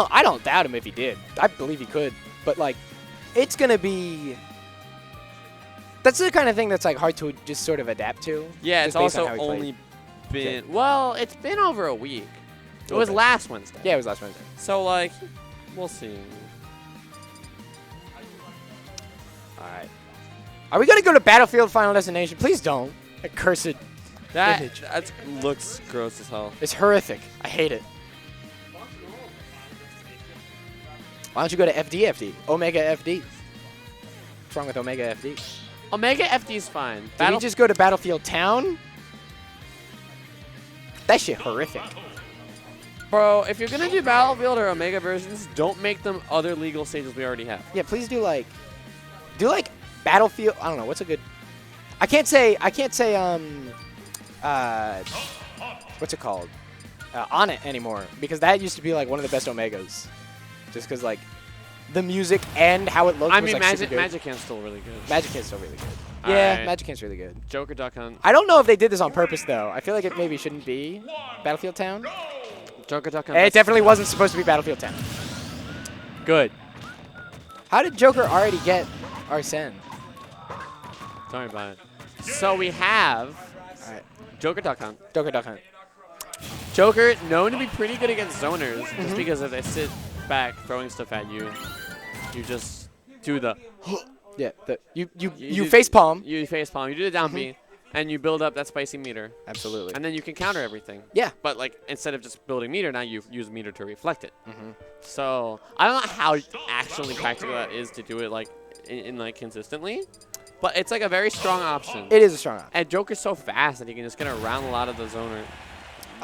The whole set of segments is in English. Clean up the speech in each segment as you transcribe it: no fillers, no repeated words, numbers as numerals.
I don't doubt him if he did. I believe he could. But, like, it's going to be... That's the kind of thing that's, like, hard to just sort of adapt to. Yeah, it's also only been... Well, it's been over a week. It was last Wednesday. Yeah, it was last Wednesday. So, like, we'll see. All right. Are we going to go to Battlefield Final Destination? Please don't. That cursed image. That looks gross as hell. It's horrific. I hate it. Why don't you go to FD? Omega FD. What's wrong with Omega FD? Omega FD is fine. Did we just go to Battlefield Town? That shit horrific. Bro, if you're going to do Battlefield or Omega versions, don't make them other legal stages we already have. Yeah, please do like Battlefield. I don't know, what's a good... I can't say, what's it called? On It anymore, because that used to be like one of the best Omegas. Just because, like, the music and how it looked I was, mean, like, super good. Magicand's still really good. Magicand's still really good. All Yeah, right. Magicand's really good. Joker Duck Hunt. I don't know if they did this on purpose, though. I feel like it maybe shouldn't be Battlefield Town. Joker Duck Hunt. It definitely wasn't supposed to be Battlefield Town. Good. How did Joker already get Arsene? Don't worry about it. So we have All right. Joker Duck Hunt. Joker Duck Hunt. Joker, known to be pretty good against zoners, just because if they sit back throwing stuff at you, you just do the... Yeah, you do- face palm. You face palm. You do the down B, and you build up that spicy meter. Absolutely. And then you can counter everything. Yeah. But, like, instead of just building meter, now you use meter to reflect it. So I don't know how actually practical that is to do it, like, in like, consistently. But it's, like, a very strong option. It is a strong option. And Joker's so fast that he can just get around a lot of the zoner.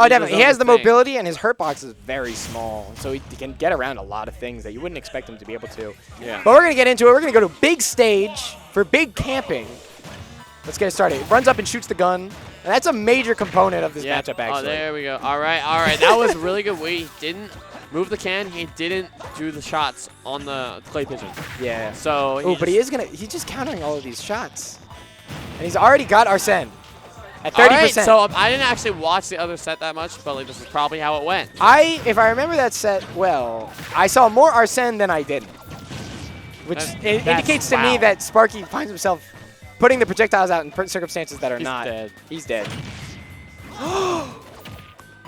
Oh, definitely. He has the thing. mobility, and his hurt box is very small, so he can get around a lot of things that you wouldn't expect him to be able to. Yeah. But we're going to get into it. We're going to go to big stage for big camping. Let's get it started. He runs up and shoots the gun, and that's a major component of this matchup, actually. Oh, there we go. All right, all right. That was really good. He didn't move the can. He didn't do the shots on the clay pigeon. Yeah. So. Oh, but he's just countering all of these shots. And he's already got Arsene at 30%. All right, so I didn't actually watch the other set that much, but like, this is probably how it went. If I remember that set well, I saw more Arsene than I didn't. Which indicates to me that Sparky finds himself putting the projectiles out in circumstances that are not. Dead. He's dead.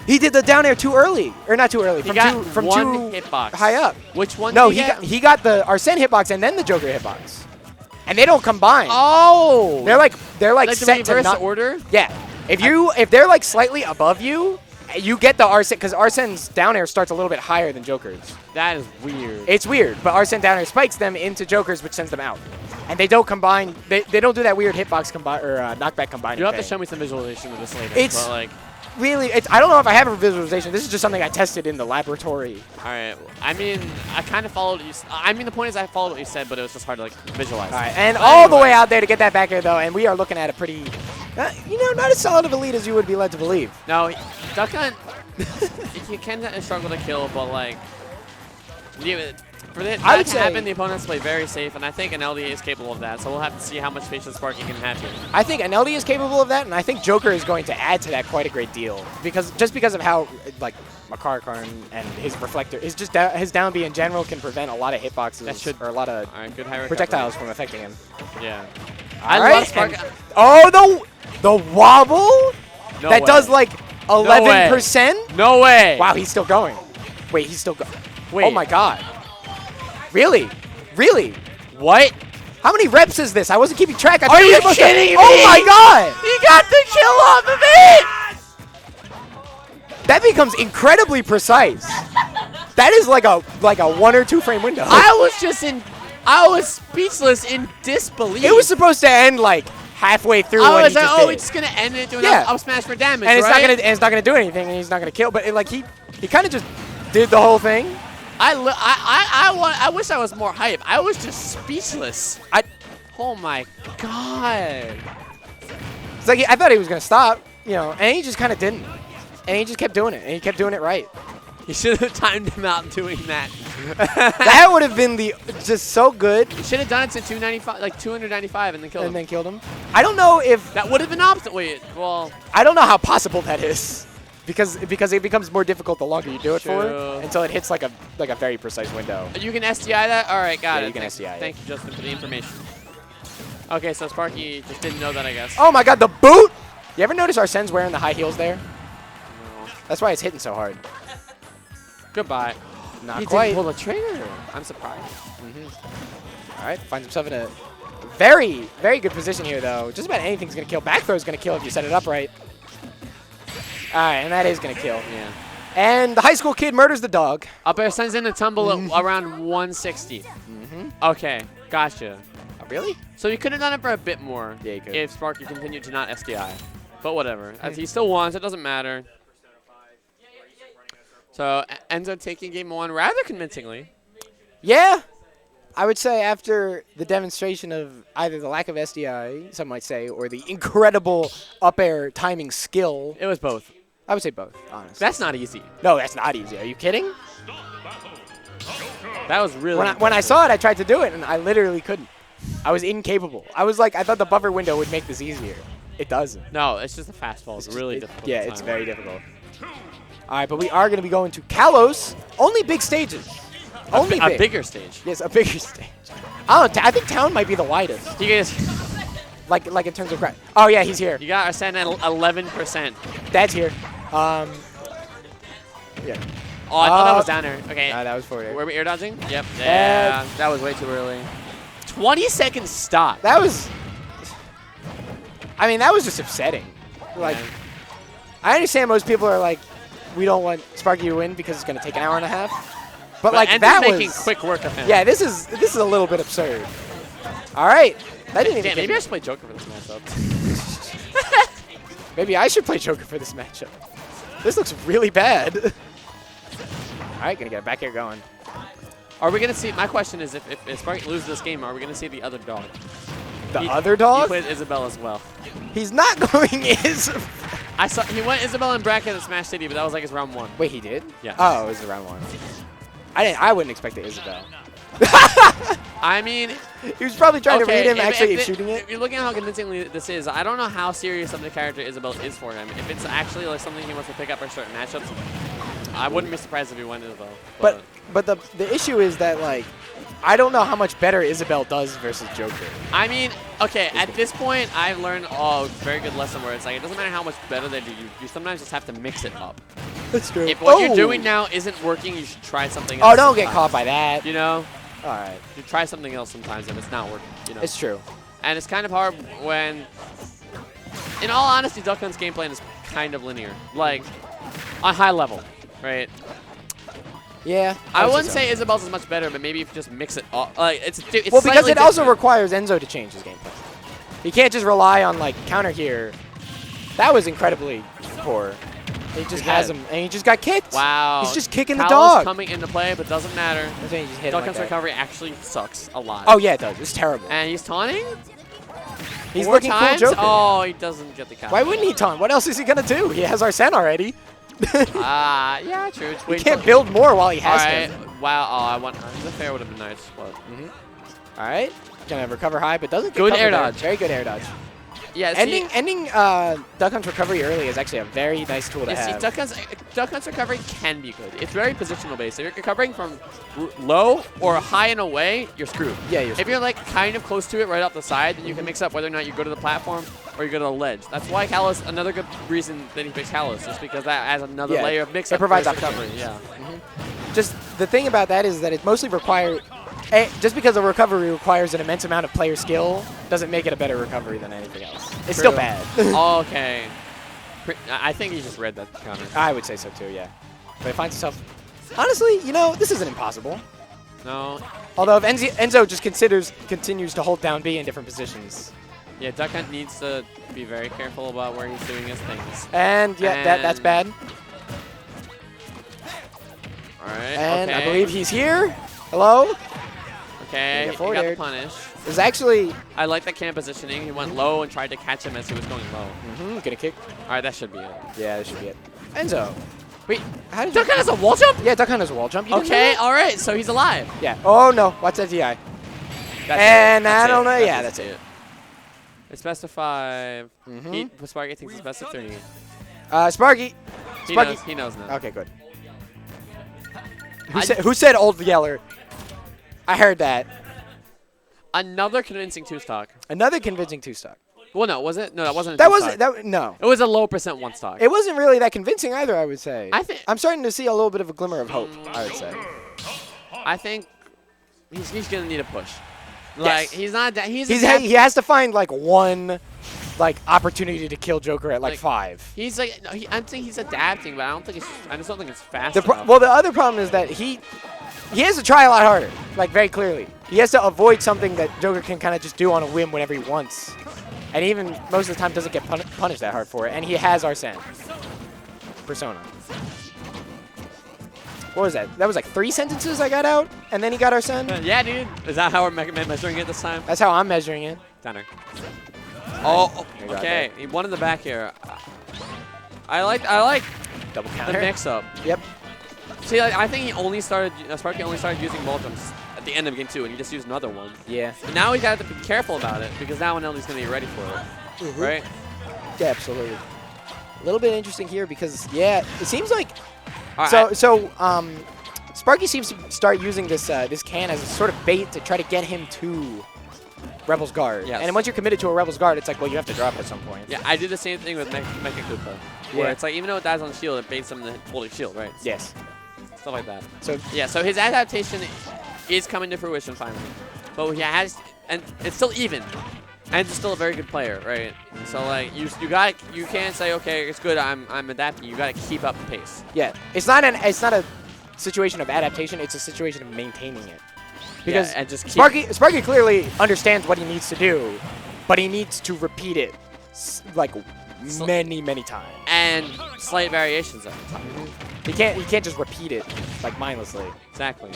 He did the down air too early. Or not too early. He got from one too hitbox. high up. Which one No, did he got the Arsene hitbox and then the Joker hitbox. And they don't combine. Oh! They're like the set to reverse not order? Yeah. If they're like slightly above you, you get the Arsene, because Arsene's down air starts a little bit higher than Joker's. That is weird. It's weird, but Arsene down air spikes them into Joker's, which sends them out. And they don't combine. They don't do that weird hitbox knockback combining. You'll have to thing. show me some visualization of this later. It's but like, really. I don't know if I have a visualization. This is just something I tested in the laboratory. all right. I mean, I kind of followed what you. I mean, the point is, I followed what you said, but it was just hard to like visualize. All right, and all the way out there to get that back air though, and we are looking at a pretty, not as solid of a lead as you would be led to believe. No, Duck Hunt, you can struggle to kill, but like, for that to happen, the opponents play very safe, and I think an LDA is capable of that. So we'll have to see how much patience Sparky can have here. I think an LD is capable of that, and I think Joker is going to add to that quite a great deal because of how like Makarakarn and his reflector, his down B in general can prevent a lot of hitboxes or a lot of projectiles from affecting him. Yeah. I love Sparky. The wobble that way. does like 11%. No way. Wow, he's still going. Wait, he's still going. Wait. Oh my God. Really? Really? What? How many reps is this? I wasn't keeping track. Are you kidding me? Oh my God! He got the kill off of it! That becomes incredibly precise. That is like a 1 or 2 frame window. I was speechless in disbelief. It was supposed to end like halfway through. I was like, it's gonna end it doing up smash for damage, and right? it's not gonna do anything, and he's not gonna kill. But he kind of just did the whole thing. I wish I was more hype. I was just speechless. Oh my God. It's like I thought he was gonna stop, and he just kind of didn't, and he just kept doing it, and he kept doing it right. He should have timed him out doing that. That would have been just so good. He should have done it to 295, and then killed him. I don't know if that would have been opposite. Wait, well, I don't know how possible that is. because it becomes more difficult the longer you do it True. for, until it hits like a very precise window. You can SDI that? All right, got Yeah, it. you can SDI it. Thank you, Justin, for the information. Okay, so Sparky just didn't know that, I guess. Oh my God, the boot! You ever notice Arsene's wearing the high heels there? No. That's why it's hitting so hard. Goodbye. Not He quite. didn't pull the trigger. I'm surprised. All right, finds himself in a very, very good position here, though. Just about anything's going to kill. Back throw is going to kill if you set it up right. All right, and that is going to kill. Yeah. And the high school kid murders the dog. Up air sends in a tumble at around 160. Okay, gotcha. Oh, really? So you could have done it for a bit more. Yeah, you could. If Sparky continued to not SDI. But whatever. As he still won, so it doesn't matter. So Enzo taking game 1 rather convincingly. Yeah. I would say after the demonstration of either the lack of SDI, some might say, or the incredible up air timing skill. It was both. I would say both, honestly. That's not easy. No, that's not easy. Are you kidding? That was really When I saw it, I tried to do it, and I literally couldn't. I was incapable. I was like, I thought the buffer window would make this easier. It doesn't. No, it's just a fastball. It's really difficult. Yeah, to it's time. very difficult. All right, but we are going to be going to Kalos. Only big stages. Only a big. bigger stage. Yes, a bigger stage. I don't know. I think Town might be the widest. You guys, Like in terms of crowd. Oh, yeah, he's here. you got Arsene at 11%. Dad's here. Yeah. Oh, I thought that was down there. Okay. Nah, that was forward air. Were we air dodging? Yep. Yeah, that was way too early. 20-second stop. That was... I mean, that was just upsetting. Like, Yeah. I understand most people are like, we don't want Sparky to win because it's going to take an hour and a half. But like, Enzo's that making was... quick work of him. Yeah, this is a little bit absurd. All right. That didn't even Damn, get maybe me. I should play Joker for this matchup. Maybe I should play Joker for this matchup. This looks really bad. All right, going to get a back air going. Are we going to see, my question is, if Sparky loses this game, are we going to see the other dog? The He- other He dog? played Isabel as well. He's not going is. I saw, he went Isabel and bracket at Smash City, but that was like his round 1. Wait, he did? Yeah. Oh, it was round 1. I wouldn't expect the Isabel. I mean, He was probably trying to read him if- actually if shooting it. If you're looking at how convincingly this is, I don't know how serious of the character Isabel is for him. If it's actually like something he wants to pick up for certain matchups, I wouldn't be surprised if he went Isabel. But the issue is that like I don't know how much better Isabel does versus Joker. I mean, okay, at this point, I've learned a very good lesson where it's like, it doesn't matter how much better they do, you sometimes just have to mix it up. That's true. If what you're doing now isn't working, you should try something Oh, else. don't get sometimes. caught by that. You know? All right. You try something else sometimes if it's not working, you know? It's true. And it's kind of hard when, in all honesty, Duck Hunt's game plan is kind of linear. Like, on high level, right? Yeah. I would wouldn't so. say Isabel's as much better, but maybe if you just mix it up. Like, it's Well, because slightly it also different. requires Enzo to change his game plan. He can't just rely on like counter here. That was incredibly poor. He just has him, and he just got kicked. Wow. He's just kicking the Kalos dog. coming into play, but doesn't matter. That's why he just hit him Duck like Hunt's that. recovery actually sucks a lot. Oh yeah, it does. It's terrible. And he's taunting? He's 4 looking times? cool, Joker. Oh, he doesn't get the count. Why wouldn't he taunt? What else is he gonna do? He has Arsene already. Yeah, true. He can't build more while he has Alright. him. Wow. Oh, I want. The fair would have been nice. But. All right, gonna recover high, but doesn't get Good covered air there. dodge. Very good air dodge. Yeah, see, Ending Duck Hunt's recovery early is actually a very nice tool to yeah, see, have. Duck Hunt's recovery can be good. It's very positional based. If you're recovering from low or high and away, you're screwed. Yeah, you're If you're like kind of close to it right off the side, then you can mix up whether or not you go to the platform or you go to the ledge. That's why Kalos, another good reason that he picks Kalos, just because that adds another Yeah, layer of mix it up provides for his recovery. opportunities. Yeah. Just the thing about that is that it mostly requires. Just because a recovery requires an immense amount of player skill doesn't make it a better recovery than anything else. It's still True. bad. Okay. I think he just read that counter. I would say so too, yeah. But he finds himself. Honestly, you know, this isn't impossible. No. Although if Enzo just continues to hold down B in different positions. Yeah, Duck Hunt needs to be very careful about where he's doing his things. And yeah, that's And- bad. All right. And okay. I believe he's here. Hello? Okay, Yeah, he forward got the aired. punish. There's actually I like that camp positioning. He went low and tried to catch him as he was going low. gonna kick. All right, that should be it. Yeah, that should be it. Enzo. Wait, How did Duck you? Hunt has a wall jump? Yeah, Duck Hunt has a wall jump. You didn't know Okay, that? all right, so he's alive. Yeah. Oh no, watch that DI. That's And it. I That's don't it. know. Yeah, That's that's it. It's best of 5. Mhm. Sparky thinks it's best of 3. Sparky. Sparky. He knows now. Okay, good. Who said Old Yeller? I heard that. Another convincing 2-stock. Another convincing 2-stock. Well, no, was it? No, that wasn't a That 2-stock. wasn't. That no. It was a low percent 1-stock. It wasn't really that convincing either. I would say. I think. I'm starting to see a little bit of a glimmer of hope. I would say. I think he's gonna need a push. Like he's not. He has to find like one, like opportunity to kill Joker at like 5. He's like. No, I think he's adapting, but I don't think it's. I just don't think it's fast The enough. well, the other problem is that he has to try a lot harder. Like very clearly, he has to avoid something that Joker can kind of just do on a whim whenever he wants. And even most of the time doesn't get punished that hard for it. And he has Arsene. Persona. What was that? That was like 3 sentences I got out, and then he got Arsene? Yeah, dude. Is that how we're measuring it this time? That's how I'm measuring it. Downer. Oh, okay. He won in the back here. I like Double the counter. mix-up. Yep. See, like, I think Sparky only started using Multims at the end of game 2, and he just used another one. Yeah. But now we got to be careful about it, because now Nelly's going to be ready for it. Right? Yeah, absolutely. A little bit interesting here because, yeah, it seems like... Right, Sparky seems to start using this this can as a sort of bait to try to get him to Rebel's Guard. Yes. And then once you're committed to a Rebel's Guard, it's like, well, you have to drop at some point. Yeah, I did the same thing with Mecha Koopa. Where Yeah. it's like, even though it dies on shield, it baits him to fully shield, right? Yes. Stuff like that. So Yeah, so his adaptation is coming to fruition finally. But he has, and it's still even. And he's still a very good player, right? So like you can't say, okay, it's good, I'm adapting. You gotta keep up the pace. yeah, it's not a situation of adaptation. It's a situation of maintaining it. Because and just keep Sparky clearly understands what he needs to do, but he needs to repeat it like many times. and slight variations of it. He can't just repeat it like mindlessly. Exactly.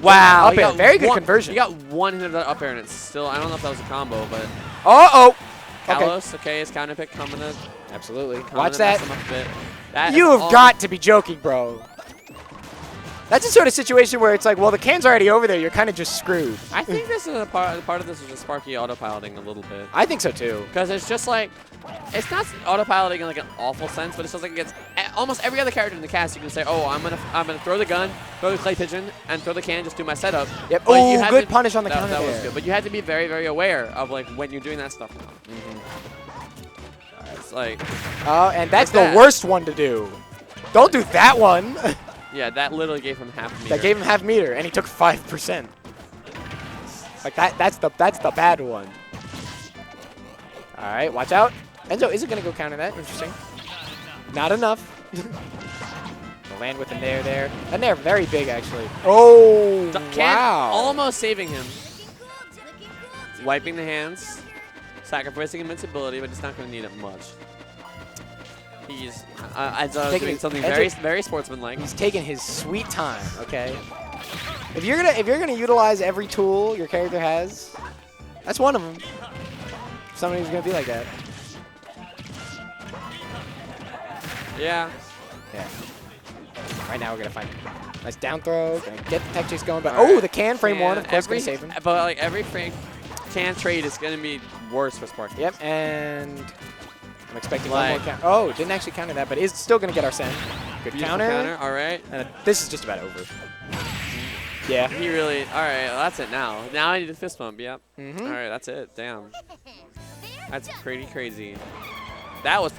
Wow, he got very good one, conversion. He got one hit of that up air, and it's still, I don't know if that was a combo, but Okay. Kalos, okay, his counter pick coming to Absolutely. Watch that. mess him up a bit. That You is have got to be joking, bro. That's a sort of situation where it's like, well, the can's already over there. You're kind of just screwed. I think this is a part of this is just Sparky autopiloting a little bit. I think so too. Because it's just like, it's not autopiloting in like an awful sense, but it's just like against almost every other character in the cast. You can say, oh, I'm gonna throw the gun, throw the clay pigeon, and throw the can, just do my setup. Yep. But you Oh, have good to- punish on the counter That was there. good, but you have to be very aware of like when you're doing that stuff now. It's like, Oh, and that's Like the that. worst one to do. Don't do that one. yeah, that literally gave him half a meter. That gave him half meter, and he took 5%. Like that's the bad one. All right, watch out. Enzo isn't gonna go counter that. Interesting. Not enough. The land with the nair there. That nair very big actually. Oh, Can wow. almost saving him. Wiping the hands, sacrificing invincibility, but he's not going to need it much. He's doing something very sportsmanlike. He's taking his sweet time. Okay. If you're gonna utilize every tool your character has, that's one of them. Somebody's gonna be like that. Yeah. Yeah. Right now we're gonna find a nice down throw. Gonna get the tech chase going, but All right. the can frame one, of course, gonna save him. But like every frame can trade is going to be worse for Sparky. Yep, and I'm expecting Like- one more counter. Oh, didn't actually counter that, but is still gonna get Arsene. Good Beautiful counter. All right. And this is just about over. Yeah. He really. All right. Well, that's it now. Now I need a fist bump. Yep. Mhm. All right. That's it. Damn. That's pretty crazy. That was.